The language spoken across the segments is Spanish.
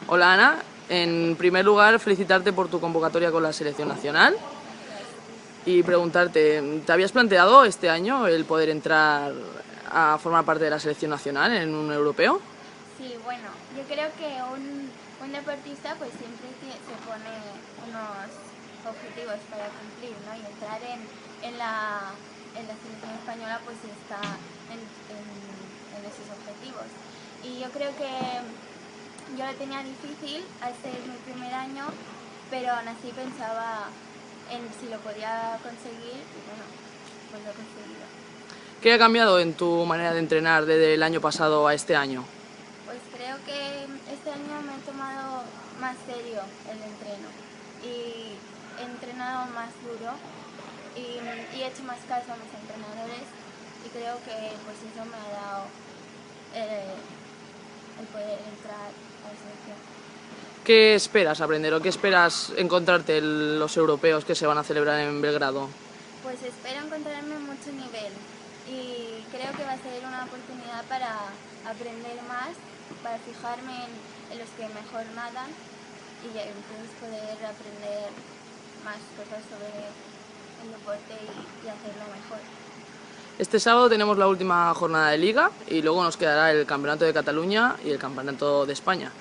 Hola Ana, en primer lugar felicitarte por tu convocatoria con la selección nacional y preguntarte, ¿te habías planteado este año el poder entrar a formar parte de la selección nacional en un europeo? Sí, bueno, yo creo que un deportista pues siempre se pone unos objetivos para cumplir, ¿no? Y entrar en la selección española pues está en esos objetivos. Y yo creo que yo lo tenía difícil al ser mi primer año, pero aún así pensaba en si lo podía conseguir y bueno, pues lo he conseguido. ¿Qué ha cambiado en tu manera de entrenar desde el año pasado a este año? Pues creo que este año me he tomado más serio el entreno y he entrenado más duro y he hecho más caso a mis entrenadores y creo que pues eso me ha dado eh, el poder entrar a la selección. ¿Qué esperas aprender o qué esperas encontrarte en los europeos que se van a celebrar en Belgrado? Pues espero encontrarme mucho nivel y creo que va a ser una oportunidad para aprender más, para fijarme en los que mejor nadan y entonces poder aprender más cosas sobre el deporte y hacerlo mejor. Este sábado tenemos la última jornada de liga y luego nos quedará el Campeonato de Cataluña y el Campeonato de España.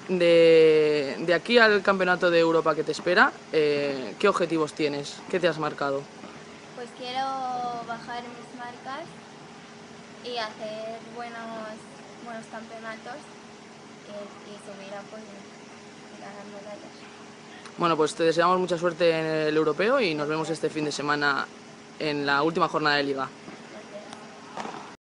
De aquí al Campeonato de Europa que te espera, ¿qué objetivos tienes? ¿Qué te has marcado? Pues quiero bajar mis marcas y hacer buenos campeonatos y subir a podio y ganar medallas. Bueno, pues te deseamos mucha suerte en el europeo y nos vemos Gracias. este fin de semana en la última jornada de liga.